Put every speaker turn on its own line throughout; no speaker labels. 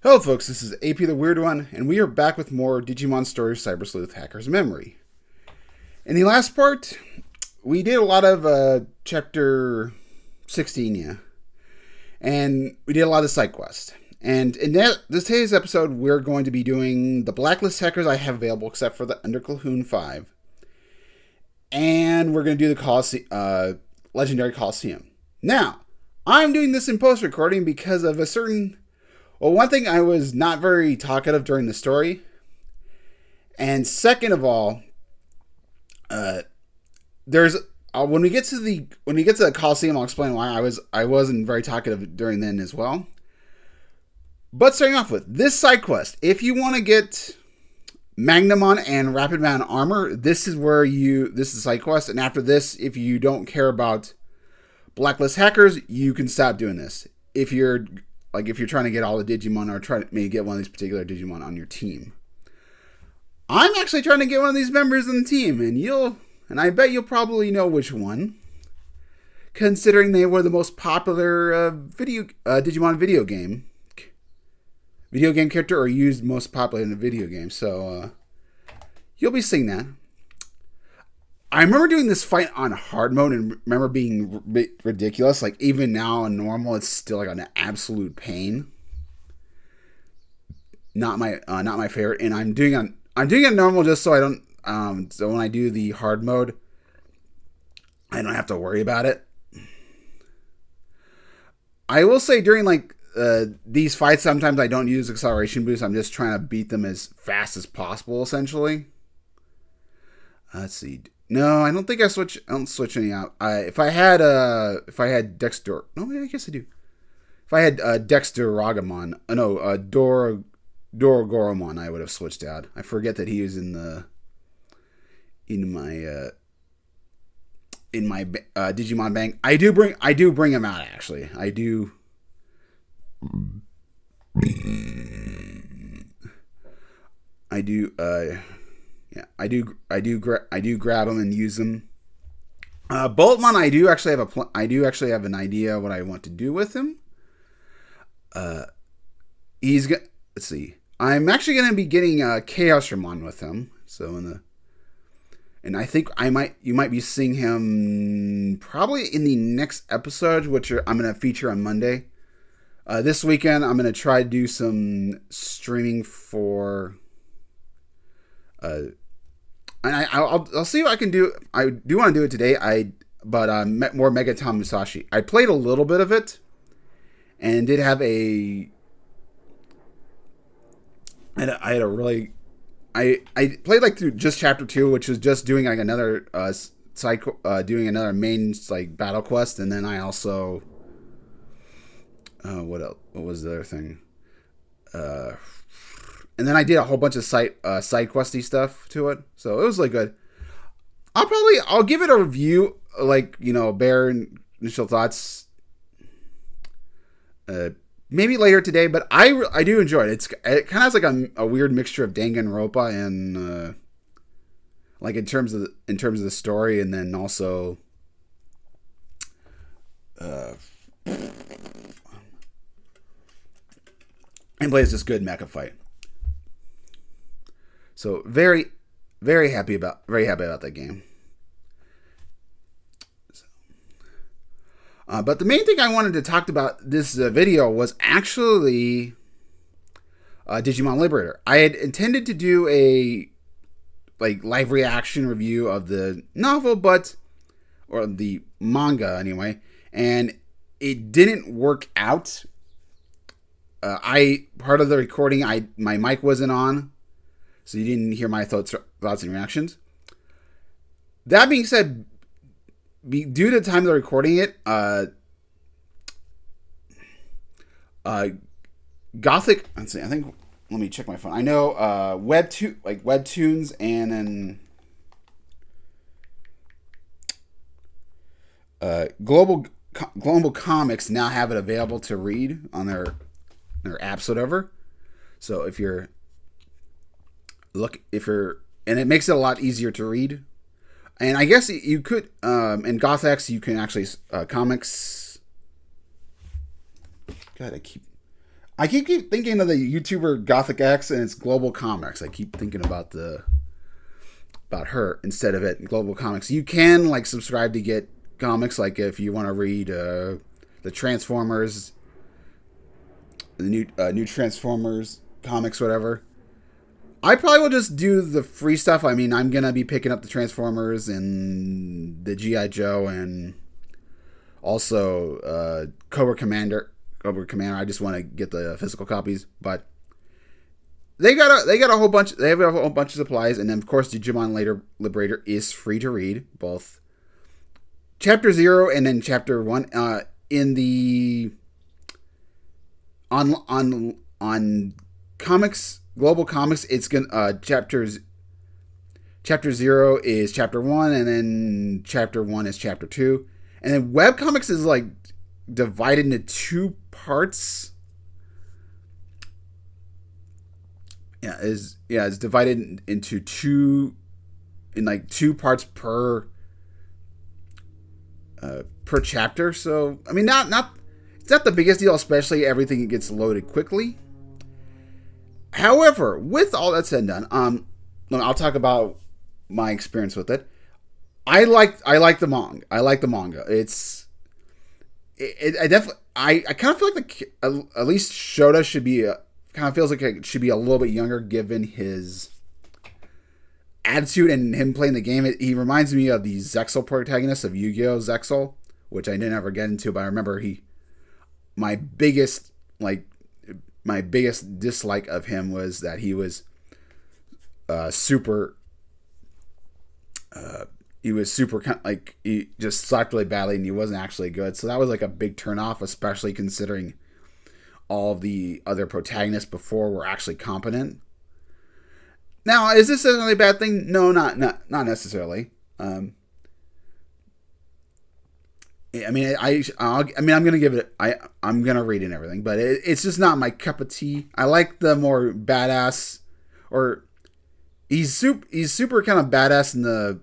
Hello folks, this is AP the Weird One, and we are back with more Digimon Story Cybersleuth Hacker's Memory. In the last part, we did a lot of Chapter 16, and we did a lot of side quests. And in today's episode, we're going to be doing the Blacklist Hackers I have available, except for the Under Calhoun 5. And we're going to do the Legendary Coliseum. Now, I'm doing this in post-recording because of a certain... Well, one thing, I was not very talkative during the story. And second of all, there's when we get to the Coliseum, I'll explain why I wasn't very talkative during then as well. But starting off with this side quest, if you want to get Magnamon and Rapidman armor, this is the side quest. And after this, if you don't care about Blacklist Hackers, you can stop doing this. If you're trying to get all the Digimon or trying to maybe get one of these particular Digimon on your team. I'm actually trying to get one of these members on the team, and I bet you'll probably know which one, considering they were the most popular Digimon video game character, or used most popular in a video game. So you'll be seeing that. I remember doing this fight on hard mode and remember being ridiculous. Like, even now on normal, it's still like an absolute pain. Not my favorite. And I'm doing it normal just so I don't so when I do the hard mode, I don't have to worry about it. I will say during these fights, sometimes I don't use acceleration boost. I'm just trying to beat them as fast as possible, essentially. Let's see. No, I don't think I don't switch any out. If I had Dexter, no, I guess I do. If I had Dexter Ragamon, Dorogoromon, I would have switched out. I forget that he was in my Digimon bank. I do bring him out, actually. I do. Yeah, I do grab them and use them. Boltmon, I do actually have an idea what I want to do with him. Let's see. I'm actually going to be getting Chaos Ramon with him. So and I think you might be seeing him probably in the next episode, which I'm going to feature on Monday. This weekend, I'm going to try to do some streaming for. And I'll see what I can do. I do want to do it today. But more Megaton Musashi. I played a little bit of it, and did have I played through just chapter 2, which was just doing another doing another main battle quest, and then I also what else? What was the other thing? And then I did a whole bunch of side questy stuff to it, so it was good. I'll give it a review, bare initial thoughts, maybe later today. But I do enjoy it. It kind of has a weird mixture of Danganronpa and in terms of the story, and then also and plays this good mecha fight. So very, very happy about that game. But the main thing I wanted to talk about this video was actually Digimon Liberator. I had intended to do a live reaction review of the novel, or the manga anyway, and it didn't work out. Part of the recording, my mic wasn't on. So you didn't hear my thoughts and reactions. That being said, due to the time of recording it, Gothic. Let's see. Let me check my phone. I know Webtoons and Global Comics now have it available to read on their apps, whatever. So if you're and it makes it a lot easier to read. And I guess you could, in GothX, you can actually, comics. God, keep thinking of the YouTuber Gothic X and it's Global Comics. I keep thinking about her instead of it in Global Comics. You can like subscribe to get comics, like if you want to read the Transformers, the new Transformers comics, whatever. I probably will just do the free stuff. I mean, I'm gonna be picking up the Transformers and the G.I. Joe and also Cobra Commander. I just want to get the physical copies, but they got a whole bunch. They have a whole bunch of supplies, and then of course Digimon Liberator is free to read, both Chapter 0 and then Chapter 1 in the on comics. Global Comics, it's gonna Chapter 0 is Chapter 1, and then Chapter 1 is Chapter 2, and then Web Comics is like divided into 2 parts. It's divided into 2 parts per chapter. So I mean, it's not the biggest deal, especially everything gets loaded quickly. However, with all that said and done, I'll talk about my experience with it. I like the manga. I like the manga. I kind of feel like at least Shota should be kind of feels like it should be a little bit younger given his attitude and him playing the game. He reminds me of the Zexal protagonist of Yu-Gi-Oh! Zexal, which I didn't ever get into, but I remember my biggest dislike of him was that he was super he just sucked really badly and he wasn't actually good. So that was like a big turnoff, especially considering all of the other protagonists before were actually competent. Now, is this a really bad thing? No, not necessarily. I'm gonna give it. I'm gonna read it and everything, but it's just not my cup of tea. I like the more badass, or he's super kind of badass in the.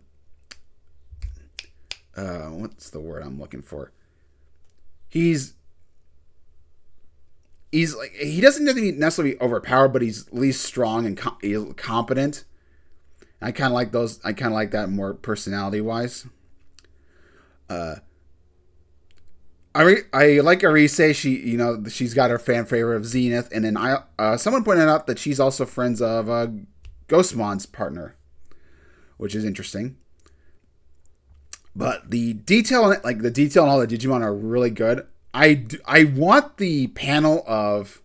What's the word I'm looking for? He's like, he doesn't necessarily be overpowered, but he's at least strong and he's competent. I kind of like those. I kind of like that more personality wise. I like Arise. She's got her fan favorite of Zenith, and then someone pointed out that she's also friends of Ghostmon's partner, which is interesting. But the detail in it, like the detail in all the Digimon, are really good. I want the panel of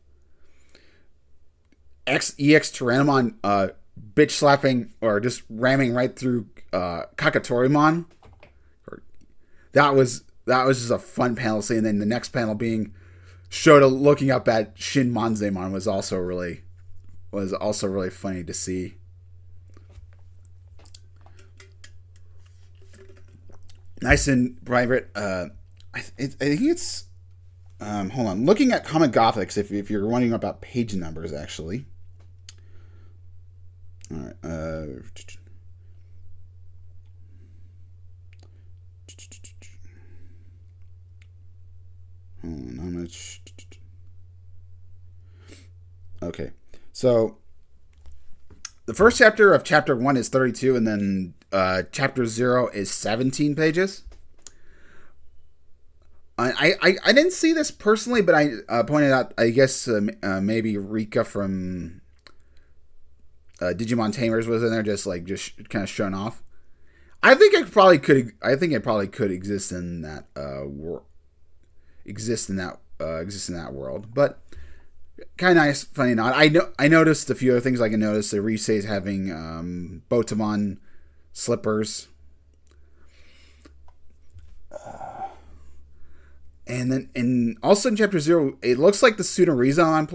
EX Tyrannomon bitch slapping or just ramming right through Kakatorimon. That was just a fun panel scene. And then the next panel being Shota looking up at Shin Manzemon was also really funny to see. Nice and private. I think it's. Hold on. Looking at Comic Gothics, if you're wondering about page numbers, actually. All right. Hold on. Okay. So the first chapter of Chapter 1 is 32, and then Chapter 0 is 17 pages. I didn't see this personally, but I pointed out, I guess maybe Rika from Digimon Tamers was in there, just kind of showing off. I think it probably could exist in that world, but kind of nice, funny not. I noticed a few other things. I can notice the Rise's having Botamon slippers. And also in Chapter 0, it looks like the Tsunorizamon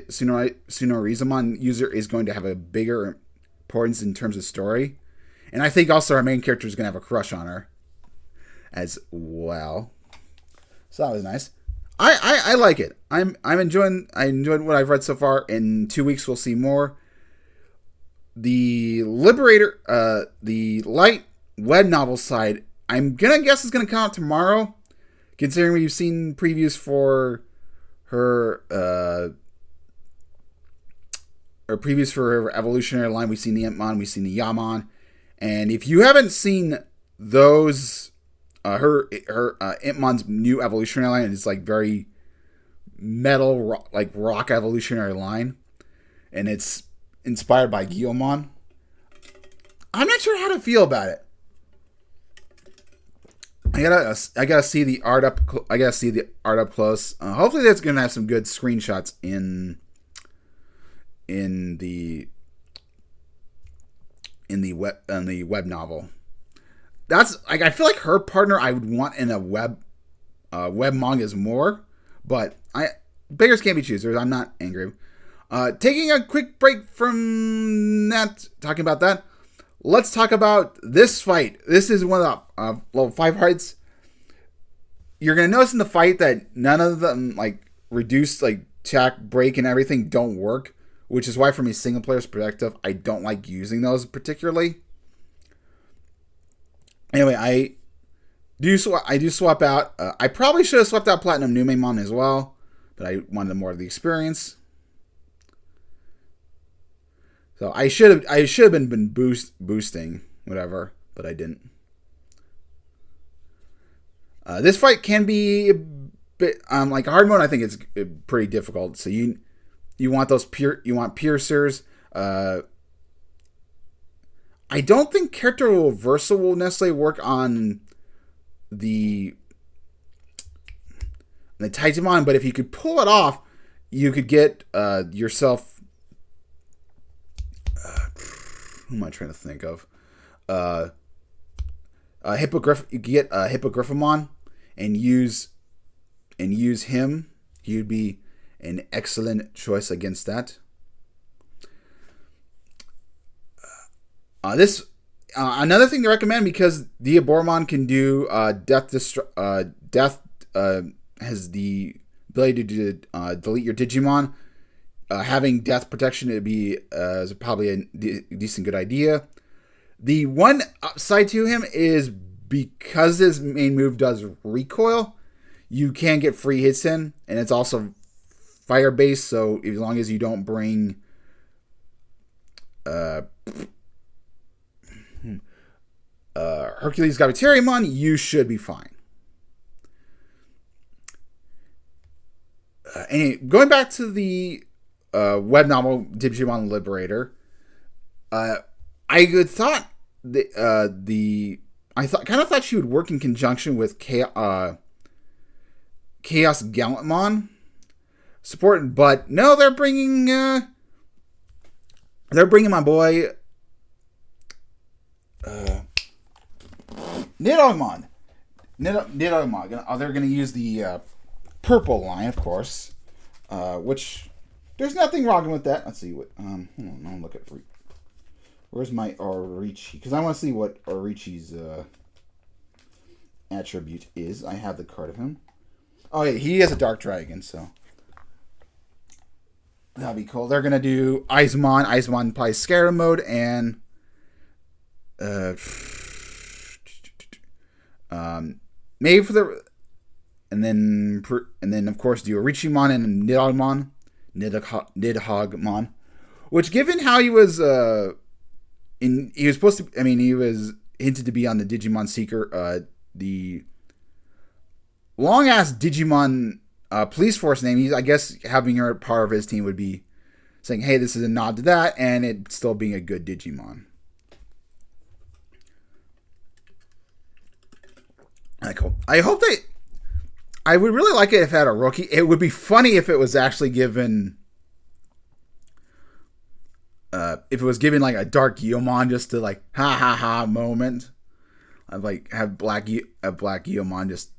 Tsunorizamon user is going to have a bigger importance in terms of story. And I think also our main character is going to have a crush on her as well. So that was nice. I like it. I enjoyed what I've read so far. In 2 weeks we'll see more. The Liberator, the light web novel side, I'm gonna guess it's gonna come out tomorrow. Considering we've seen previews for her or previews for her evolutionary line. We've seen the Impmon, we've seen the Yamon, and if you haven't seen those, her Impmon's new evolutionary line is like very metal, like rock evolutionary line, and it's inspired by Guilmon. I'm not sure how to feel about it. I gotta see the art up. I gotta see the art up close. Hopefully, that's gonna have some good screenshots in the web novel. That's like, I feel like her partner I would want in a web manga is more, but beggars can't be choosers. I'm not angry. Taking a quick break from that, talking about that. Let's talk about this fight. This is one of the level 5 fights. You're going to notice in the fight that none of them, like, reduced, like, attack, break, and everything don't work, which is why, from a single player's perspective, I don't like using those particularly. Anyway, I do swap out. I probably should have swapped out Platinum Numemon as well, but I wanted more of the experience. So I should have been boosting whatever, but I didn't. This fight can be a bit like hard mode. I think it's pretty difficult. So you want piercers. I don't think character reversal will necessarily work on the Digimon, but if you could pull it off, you could get yourself. Who am I trying to think of? Hippogriff. You get Hippogriffamon and use him. He'd be an excellent choice against that. Another thing to recommend, because Diaboromon can do death. Has the ability to delete your Digimon. Having death protection would be is probably a decent good idea. The one upside to him is, because his main move does recoil, you can get free hits in, and it's also fire based. So as long as you don't bring Hercules Gaviteriamon, you should be fine. Anyway, going back to the web novel Digimon Liberator, I thought she would work in conjunction with Chaos Gallantmon support, but no, they're bringing my boy Nidoromon. Nidoromon. They're going to use the purple line, of course, which there's nothing wrong with that. Let's see what. Hold on, I'll look at. Where's my Orichi? Because I want to see what Orichi's attribute is. I have the card of him. Oh yeah, he has a Dark Dragon, so that'll be cool. They're gonna do Aizmon. Aizmon plays Scarab mode, and maybe for the. And then of course do Orichimon and Nidhoggmon, which, given how he was he was supposed to, he was hinted to be on the Digimon Seeker, the long ass Digimon police force name. I guess having her part of his team would be saying, hey, this is a nod to that, and it still being a good Digimon. Alright, cool. I would really like it if it had a rookie. It would be funny if it was actually given. If it was given like a Dark Guilmon, just to like ha ha ha moment. I'd like have Black Guilmon just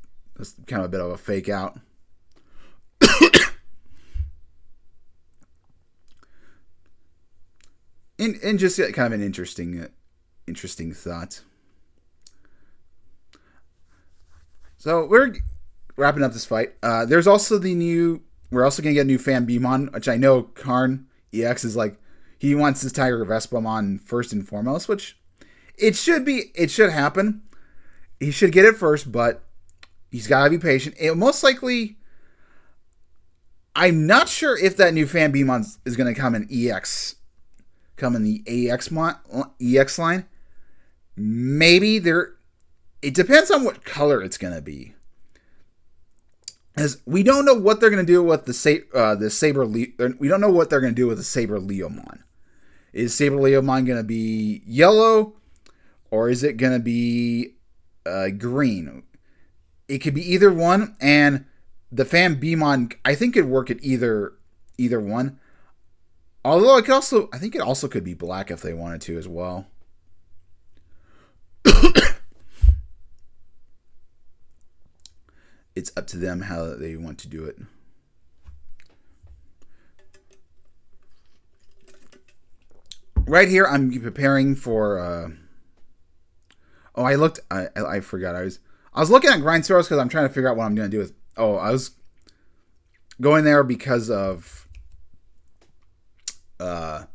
kind of a bit of a fake out. and just kind of an interesting thought. So we're wrapping up this fight. There's also we're also going to get a new Fanbimon, which I know Karn EX is like, he wants his Tiger Vespamon first and foremost, which it should happen. He should get it first, but he's got to be patient. It most likely, I'm not sure if that new Fanbimon is going to come in EX come in the EX line. Maybe there. It depends on what color it's going to be. As we don't know what they're going to do with the Saber. We don't know what they're going to do with the Saber Leomon. Is Saber Leomon going to be yellow, or is it going to be green? It could be either one, and the Fan Beamon I think could work at either one. Although I think it also could be black if they wanted to as well. It's up to them how they want to do it. Right here, I'm preparing for. I forgot. I was looking at Grindstores because I'm trying to figure out what I'm going to do with. Oh, I was going there because of. Because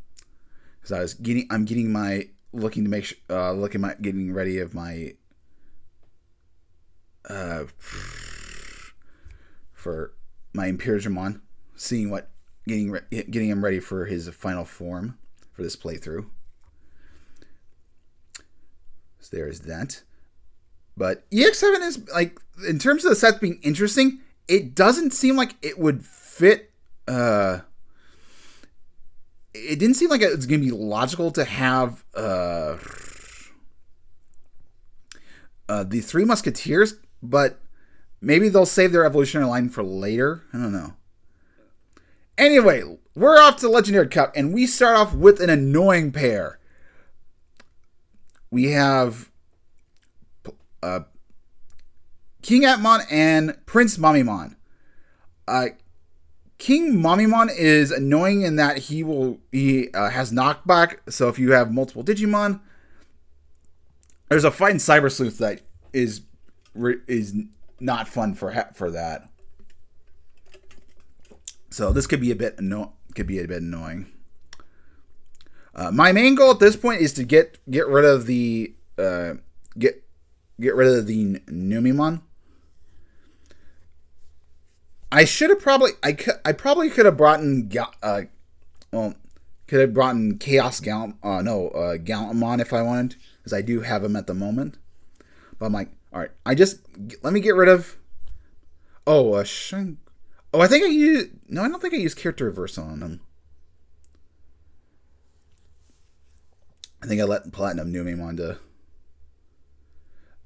I'm getting my looking to make getting ready of my. For my Imperiumon, seeing what getting him ready for his final form for this playthrough. So there's that. But EX7 is like, in terms of the set being interesting, it doesn't seem like it would fit. It didn't seem like it's going to be logical to have the Three Musketeers, but maybe they'll save their evolutionary line for later. I don't know. Anyway, we're off to Legendary Cup, and we start off with an annoying pair. We have King Atmon and Prince Mamimon. King Mamimon is annoying in that he has knockback. So if you have multiple Digimon, there's a fight in Cybersleuth that is not fun for that. So this could be a bit annoying. My main goal at this point is to get rid of the get rid of the Numemon. I should have probably I could have brought in Chaos Gallamon if I wanted, because I do have him at the moment. But I'm like, all right, let me get rid of. I think I used. No, I don't think I used character reversal on him. I think I let Platinum Numemon to.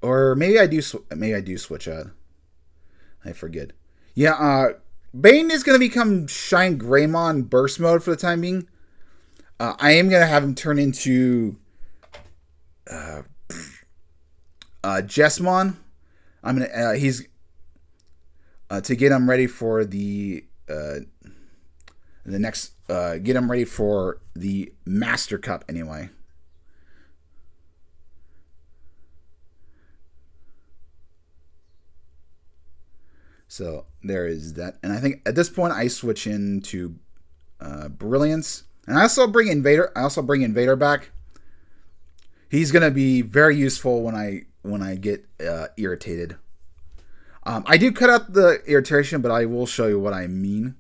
Or maybe I do. Maybe I do switch out. I forget. Yeah, Bane is going to become Shine Greymon Burst Mode for the time being. I am going to have him turn into Jessmon. I'm gonna he's to get him ready for the next get him ready for the Master Cup anyway. So there is that, and I think at this point I switch into Brilliance, and I also bring Invader back. He's gonna be very useful when I get irritated. I do cut out the irritation, but I will show you what I mean.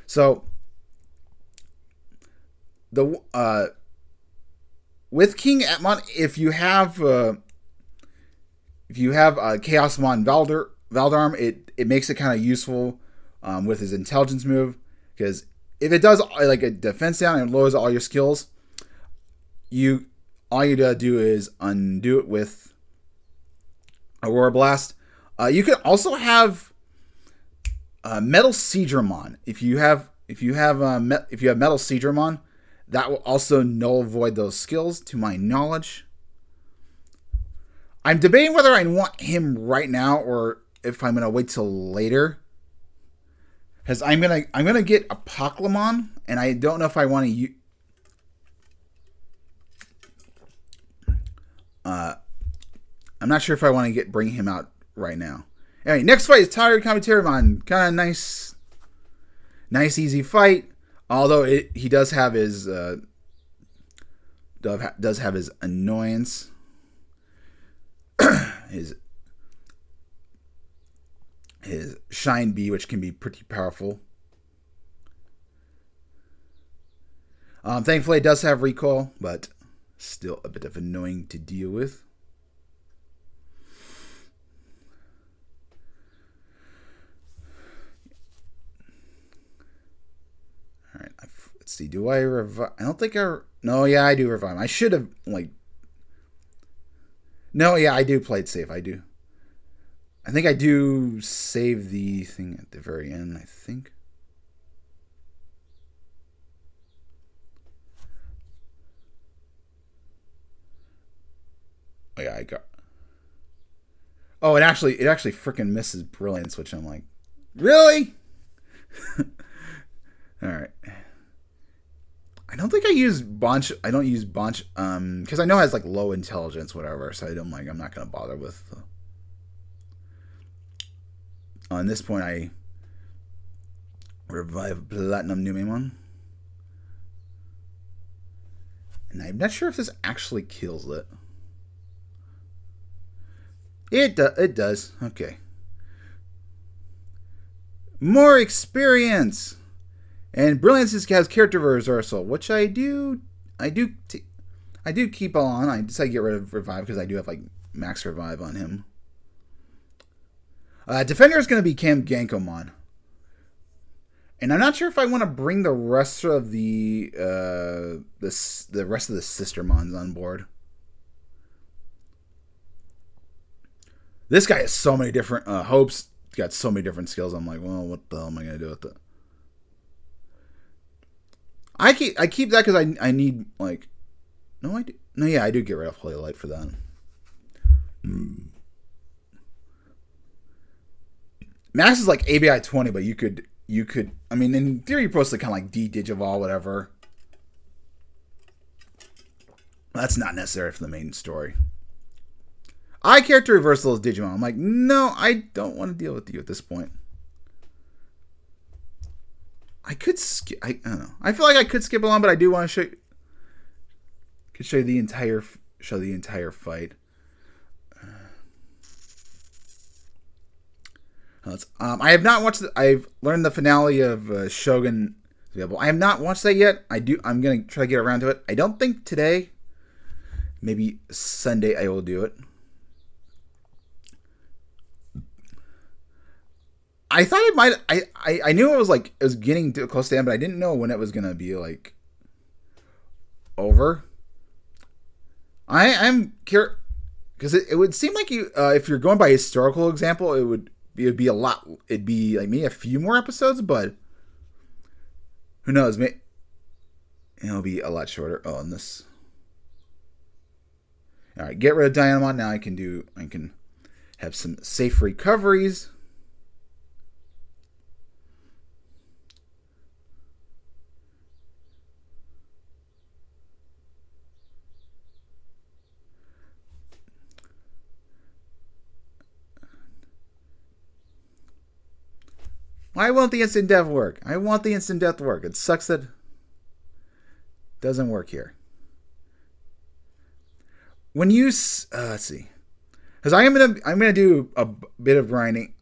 So with King Atmon, if you have Chaosmon Valdarm, it makes it kind of useful with his intelligence move, because if it does like a defense down and lowers all your skills, all you gotta do is undo it with Aurora Blast. You can also have Metal Seedramon. If you have Metal Seedramon, that will also null void those skills, to my knowledge. I'm debating whether I want him right now or if I'm gonna wait till later, because I'm gonna get Apocalypse, and I don't know if I want to use. I'm not sure if I want to bring him out right now. Anyway, next fight is Tired Commentariumon. Kind of nice, easy fight. Although he does have his annoyance, his Shine Bee, which can be pretty powerful. Thankfully, it does have recoil, but still a bit of annoying to deal with. All right, let's see. Do I revive? I don't think I. No, yeah, I do revive. I should have like. No, yeah, I do play it safe. I do. I think I do save the thing at the very end. I think. Oh yeah, I got. Oh, it actually freaking misses brilliance, which I'm like, really? All right. I don't think I use bunch. I don't use bunch because I know it has like low intelligence, whatever. So I don't like. I'm not gonna bother with. On this point, I revive Platinum Numemon, and I'm not sure if this actually kills it. It does. Okay. More experience. And Brilliance has character reversal, which I do keep on. I decided to get rid of Revive because I do have like max Revive on him. Defender is going to be Cam Gankomon. And I'm not sure if I want to bring the rest of the rest of the Sistermons on board. This guy has so many different Hope's got so many different skills. I'm like, well, what the hell am I gonna do with that? I keep that because I need like I do get rid of Holy Light for that. Max is like ABI 20, but you could I mean in theory you're supposed to kind of like de-Digivolve whatever. That's not necessary for the main story. I character reversal is Digimon. I'm like, no, I don't want to deal with you at this point. I could skip. I don't know. I feel like I could skip along, but I do want to show you the entire fight. I have not watched. I've learned the finale of Shogun is available. I have not watched that yet. I'm gonna try to get around to it. I don't think today. Maybe Sunday I will do it. I thought it might. I knew it was getting close to the end, but I didn't know when it was gonna be like over. I'm curious because it would seem like you if you're going by historical example, it would be a lot. It'd be like maybe a few more episodes, but who knows? Maybe it'll be a lot shorter. Oh, and this. All right, get rid of Dynamon. Now I can have some safe recoveries. Why won't the instant death work? I want the instant death to work. It sucks that it doesn't work here. When you let's see, because I'm gonna do a bit of grinding.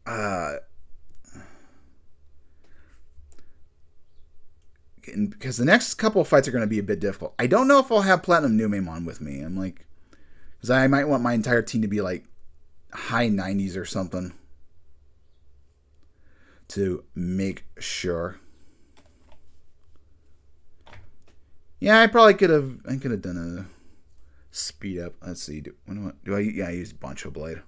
Because the next couple of fights are going to be a bit difficult. I don't know if I'll have Platinum Numemon with me. I'm like, because I might want my entire team to be like high 90s or something to make sure. Yeah, I could have done a speed up. Let's see. Do I use Bancho Blade.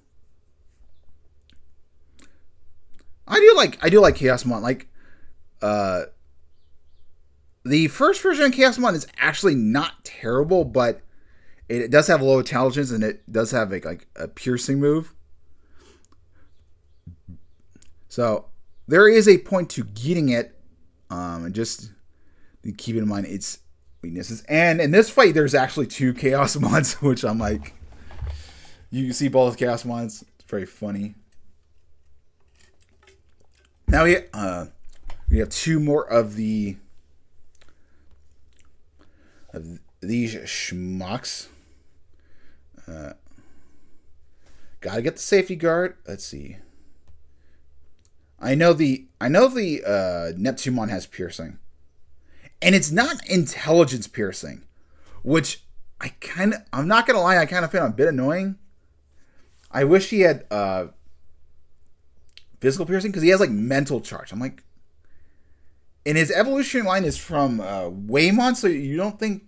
I do like Chaosmon. Like the first version of Chaosmon is actually not terrible, but it does have low intelligence and it does have like a piercing move. So there is a point to getting it, and just keep in mind its weaknesses. And in this fight, there's actually 2 Chaosmons, which I'm like, you can see both Chaosmons. It's very funny. Now we have 2 more of these schmucks. Gotta get the safety guard. Let's see. I know the Neptunemon has piercing, And it's not intelligence piercing, which I'm not going to lie, I kind of found a bit annoying. I wish he had physical piercing because he has like mental charge. I'm like, and his evolution line is from Waymon, so you don't think.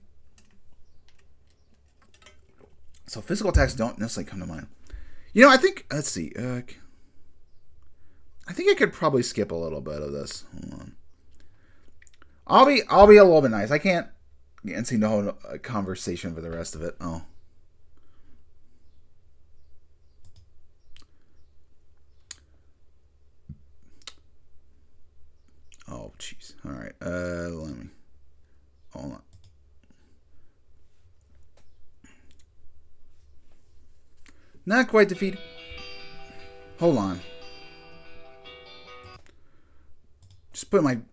So physical attacks don't necessarily come to mind. You know, I think, let's see. I think I could probably skip a little bit of this. Hold on. I'll be a little bit nice. I can't seem to hold a conversation for the rest of it. Oh. Oh, jeez. All right. Let me. Hold on. Not quite defeated. Hold on. Just putting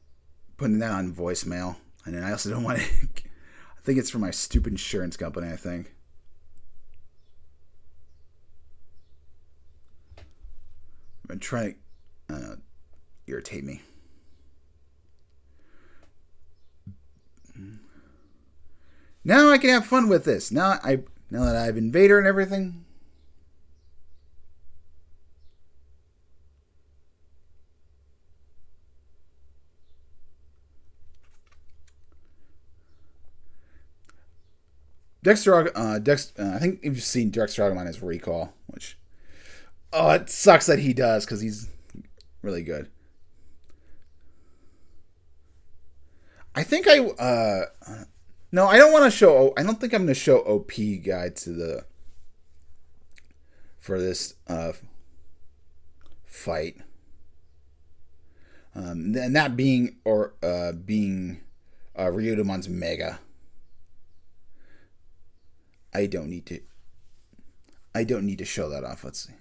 that on voicemail. And then I also don't want to. I think it's for my stupid insurance company, I think. I've been trying to irritate me. Now I can have fun with this. Now that I have Invader and everything. I think you've seen Dexter as Recall, which, it sucks that he does because he's really good. I think no, I don't want to show. I don't think I'm going to show OP guide for this fight, and that being Ryudamon's Mega. I don't need to show that off. Let's see.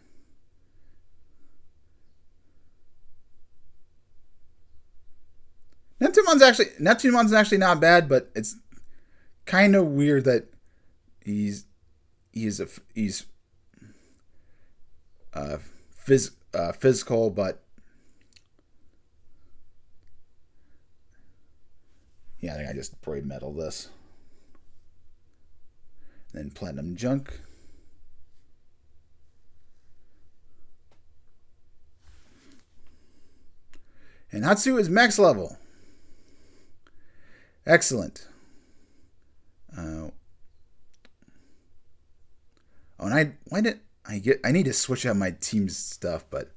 Neptunemon's actually not bad, but it's kind of weird that he's physical, but yeah, I think I just brave metal this. Then Platinum Junk. And Hatsu is max level. Excellent. I need to switch out my team's stuff, but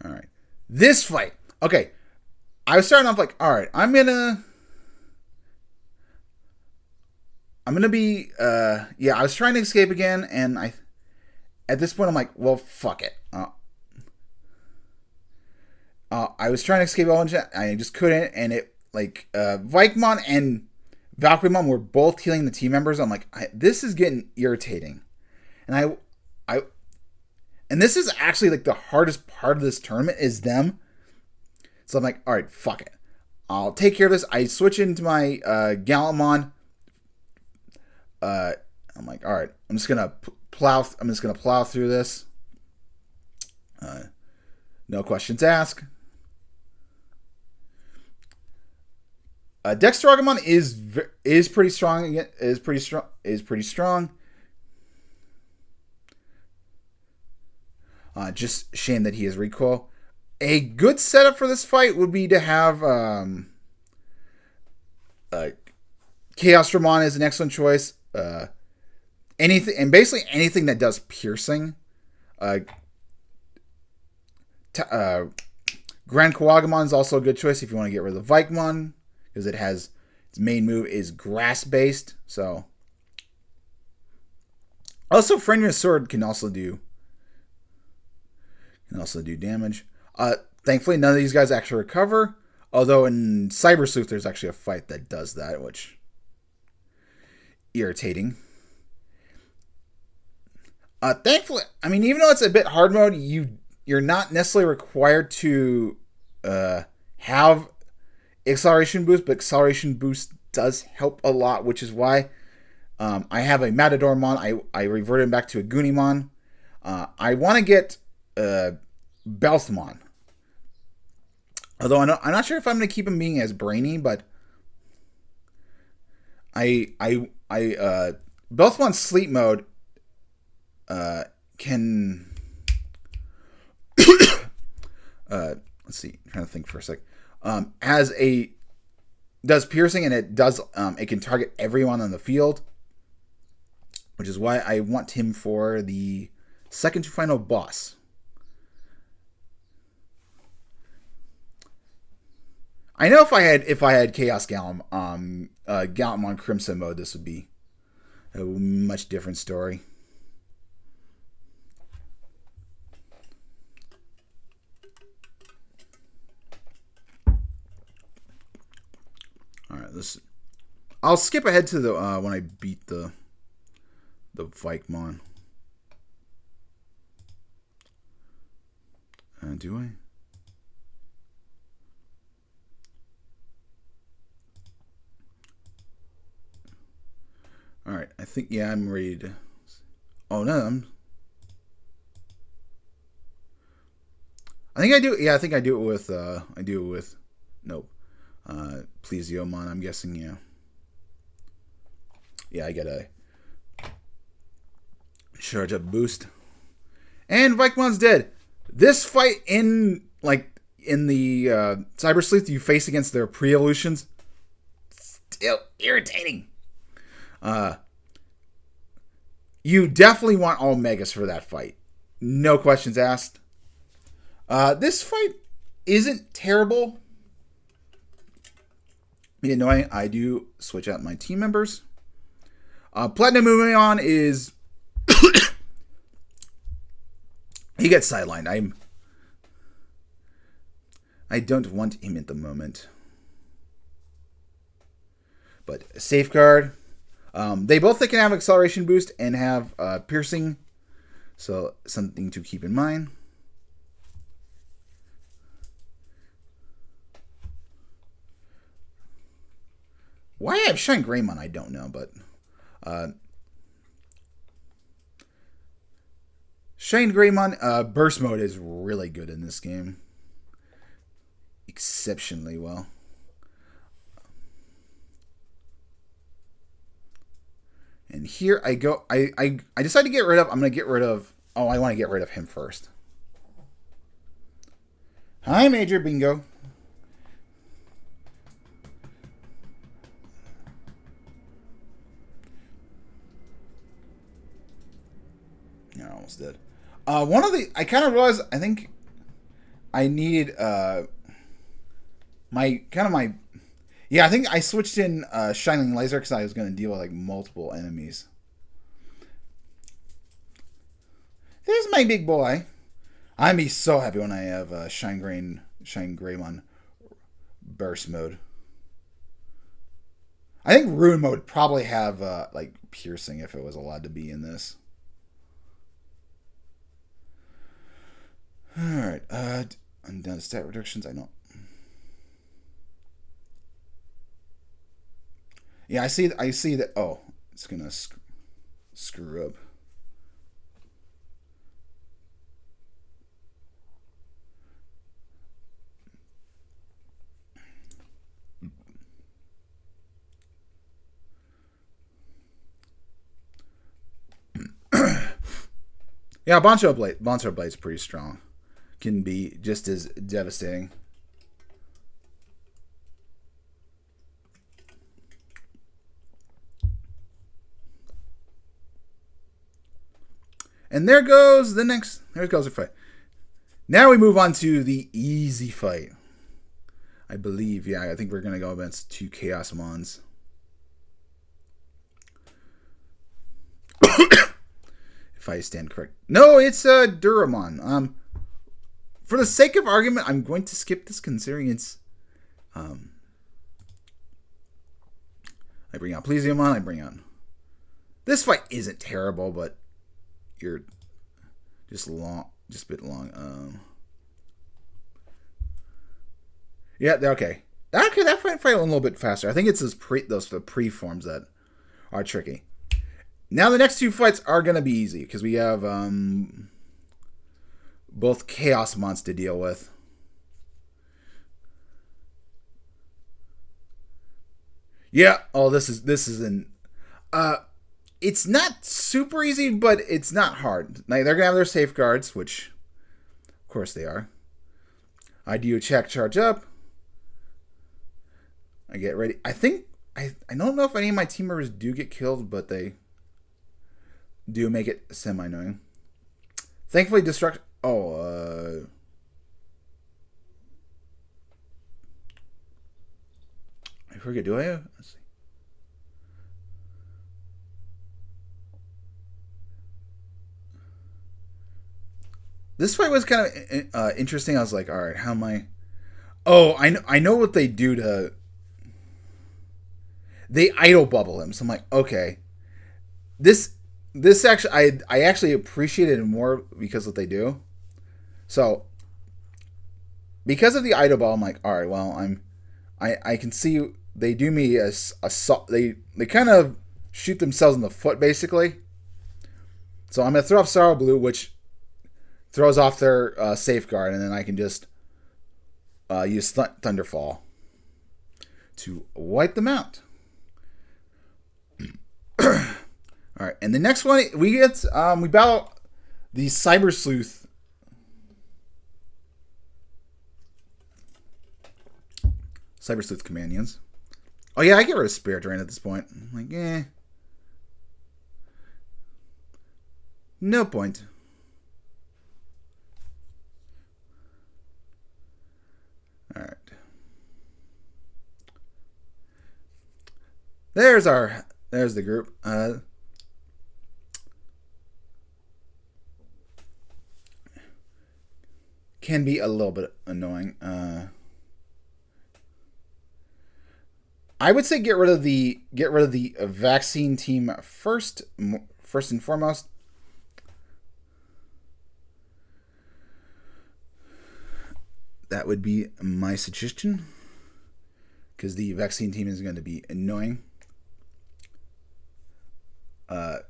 all right. This fight. Okay. I was starting off like, all right, I'm gonna be I was trying to escape again, and at this point I'm like, well, fuck it. I was trying to escape I just couldn't, and it Vikemon and Valkyriemonn were both healing the team members. I'm like, this is getting irritating, and and this is actually like the hardest part of this tournament is them. So I'm like, all right, fuck it, I'll take care of this. I switch into my Gallantmon. I'm like, all right, I'm just gonna plow through this. No questions asked. Dexter is pretty strong. Is pretty strong. Just shame that he has recoil. A good setup for this fight would be to have Chaos Dramon is an excellent choice. Basically anything that does piercing. Grand Kawagamon is also a good choice if you want to get rid of the Vikemon, because its main move is grass based. So also Fenrir's Sword can also do damage. Thankfully none of these guys actually recover, although in Cybersleuth there's actually a fight that does that, which irritating. Thankfully, I mean, even though it's a bit hard mode, you're not necessarily required to have acceleration boost, but acceleration boost does help a lot, which is why I have a Matadormon. I reverted him back to a Goonimon. I want to get Belthmon. Although I'm not sure if I'm going to keep him being as brainy, but Belthmon's sleep mode can let's see, I'm trying to think for a sec. Does piercing, and it can target everyone on the field, which is why I want him for the second to final boss. I know if I had Chaos Gallantmon Crimson mode, this would be a much different story. All right, I'll skip ahead to the when I beat the Vikemon. Do I? All right, I think I'm ready to. Oh no, I think I do. Yeah, I think I do it with. Nope. Plesiomon, I'm guessing. Yeah. Yeah, I get a charge up boost, and Vikemon's dead. This fight in the Cybersleuth you face against their pre-evolutions, still irritating. You definitely want all Megas for that fight. No questions asked. This fight isn't terrible. Annoying. I do switch out my team members. Platinum moving on is he gets sidelined. I don't want him at the moment. But Safeguard. They both can have acceleration boost and have piercing, so something to keep in mind. Why I have Shine Greymon, I don't know, but Shine Greymon burst mode is really good in this game, exceptionally well. And here I go. I decide to get rid of. I'm going to get rid of. Oh, I want to get rid of him first. Hi, Major Bingo. Yeah, I almost did. I kind of realized. I think I needed my. Yeah, I think I switched in Shining Laser because I was going to deal with multiple enemies. There's my big boy. I'd be so happy when I have Shine Greymon burst mode. I think Ruin mode would probably have piercing if it was allowed to be in this. All right, I'm down to stat reductions. I know. Yeah, I see that. Oh, it's gonna screw up. Yeah, Boncho Blade's pretty strong. Can be just as devastating. And there goes the fight. Now we move on to the easy fight. I believe, yeah, I think we're going to go against two Chaos Mons. If I stand correct. No, it's Duramon. For the sake of argument, I'm going to skip this considering it's... I bring out Plesiomon, I bring out... This fight isn't terrible, but you're just a bit long. Yeah, okay. Okay, that fight went a little bit faster. I think it's those preforms that are tricky. Now the next two fights are going to be easy because we have both Chaos Mons to deal with. Yeah. Oh, this is an. It's not super easy, but it's not hard. Like, they're gonna have their safeguards, which, of course, they are. I do a check, charge up. I get ready. I think I don't know if any of my team members do get killed, but they do make it semi-annoying. Thankfully, destruct. Oh, I forget. Do I have? Let's see. This fight was kind of interesting. I was like, all right, how am I? Oh, I know what they do to. They idle bubble him. So I'm like, okay, this actually I actually appreciate it more because of what they do. So because of the idle ball, I'm like, all right, well, I can see they do me a they kind of shoot themselves in the foot basically. So I'm gonna throw off Sorrow Blue, which throws off their safeguard, and then I can just use Thunderfall to wipe them out. All right, and the next one we get we battle the Cybersleuth. Cybersleuth companions. Oh yeah, I get rid of Spirit Drain at this point. I'm like, no point. All right. There's the group. Can be a little bit annoying. I would say get rid of the vaccine team first and foremost. That would be my suggestion, because the vaccine team is going to be annoying. I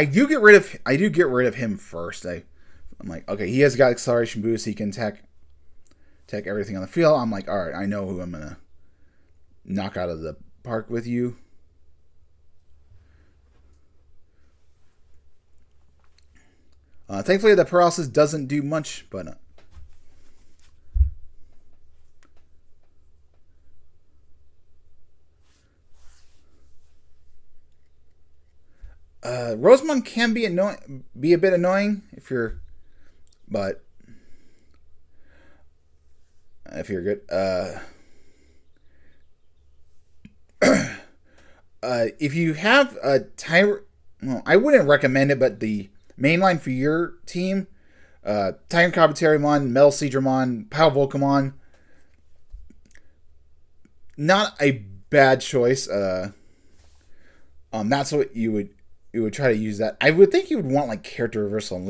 do get rid of him first. I'm like, okay, he has got acceleration boost. He can tech everything on the field. I'm like, all right, I know who I'm gonna knock out of the park with you. Thankfully, the paralysis doesn't do much, but Rosemont can be a bit annoying if you're good. If you have a well, I wouldn't recommend it, but the main line for your team, Titan Kabuterimon, Metal Seedramon, Pile Volcamon, not a bad choice. That's what you would try to use that. I would think you would want like character reversal, at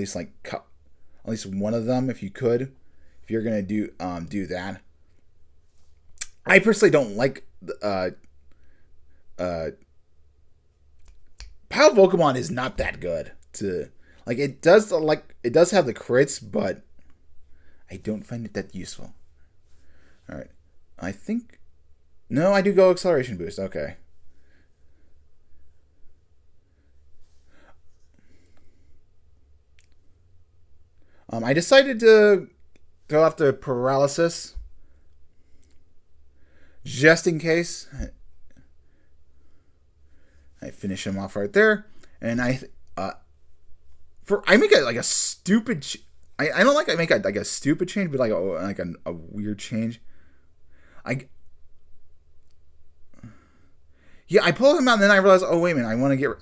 least one of them if you could. If you're gonna do that. I personally don't like Pile Volcamon is not that good to like. It does have the crits, but I don't find it that useful. All right, I think no, I do go acceleration boost. Okay. I decided to throw off the paralysis just in case. I finish him off right there, and I make it like a stupid. I don't like I make it like a stupid change, but like a weird change. I pull him out, and then I realize, oh wait a minute,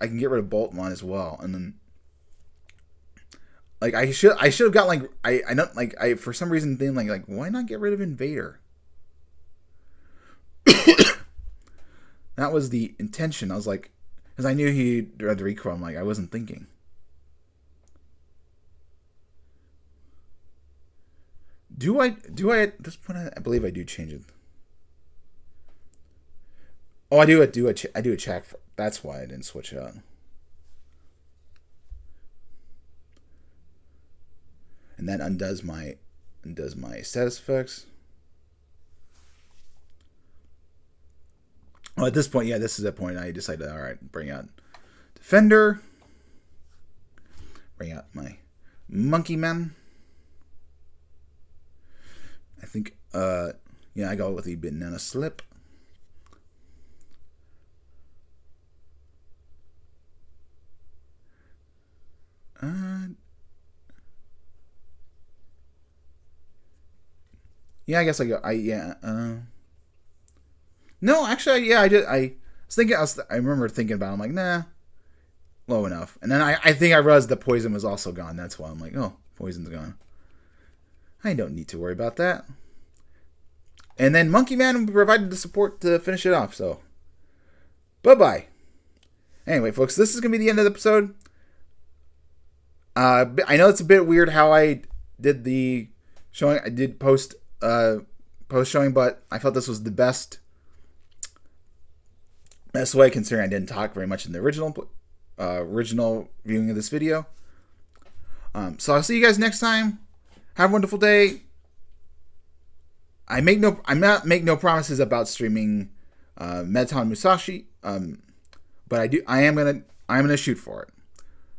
I can get rid of Boltmon as well, and then like I should have got like I don't like I for some reason think like why not get rid of Invader? That was the intention. I was like, because I knew he had the recoil. I'm like, I wasn't thinking. Do I at this point? I believe I do change it. Oh, I do a check. That's why I didn't switch it out. that undoes my status effects. Well, at this point, yeah, this is the point I decided, all right, bring out Defender. Bring out my Monkey Man. I think, yeah, I go with the Banana Slip. Yeah, I guess I go. No, actually, yeah, I did. I was thinking. I remember thinking about it. I'm like, nah, low enough. And then I think I realized the poison was also gone. That's why I'm like, oh, poison's gone. I don't need to worry about that. And then Monkey Man provided the support to finish it off. So, bye-bye. Anyway, folks, this is going to be the end of the episode. I know it's a bit weird how I did the showing. I did post showing, but I felt this was the best way, considering I didn't talk very much in the original viewing of this video. So I'll see you guys next time. Have a wonderful day. I'm not make no promises about streaming Meton Musashi, but I am gonna shoot for it.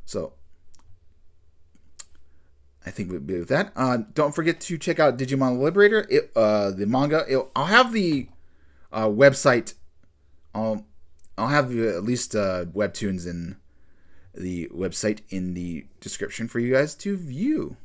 So I think we'll be with that. Don't forget to check out Digimon Liberator, the manga. I'll have the website. I'll have at least webtoons in the website in the description for you guys to view.